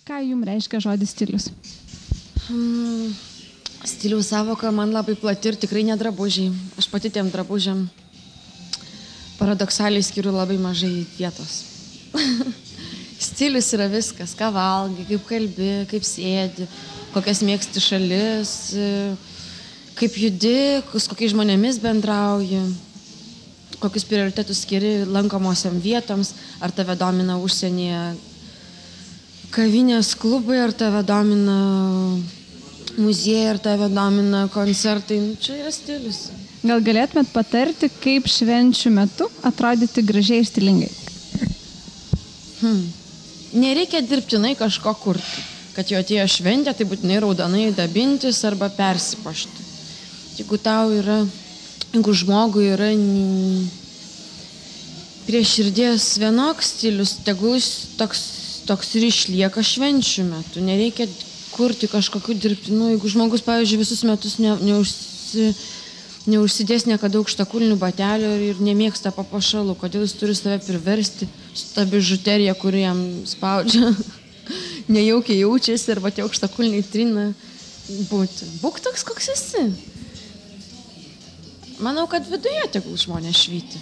Ką jums reiškia žodis stilius? Stiliaus savoka man labai plati ir tikrai ne drabužiai. Aš pati tiem drabužiam paradoksaliai skiriu labai mažai vietos. Stilius yra viskas, ką valgai, kaip kalbi, kaip sėdi, kokias mėgsti šalis, kaip judi, su kokiais žmonėmis bendrauji, kokius prioritetus skiri lankomosiam vietoms, ar tave domina užsienyje kavinės klubai, ar tave domina muziejai, ar tave domina koncertai. Čia yra stilius. Gal galėtumėt patarti, kaip švenčių metu atrodyti gražiai ir stilingai? Nereikia dirbtinai kažko kurti. Kad jo atėjo šventė, tai būtinai raudonai dabintis arba persipašti. Jeigu žmogui yra prie širdies vienoks stilius, tegul jis toks ir išlieka švenčių metu. Nereikia kurti kažkokių dirbtinų. Jeigu žmogus, pavyzdžiui, visus metus neužsidės niekada aukštakulnių batelių ir nemėgsta papuošalų, kodėl jis turi save priversti su ta bižuterija, kuri jam spaudžia, nejaukiai jaučiasi arba tie aukštakulniai trina būti. Būk toks, koks esi. Manau, kad viduje tegul žmonės švyti.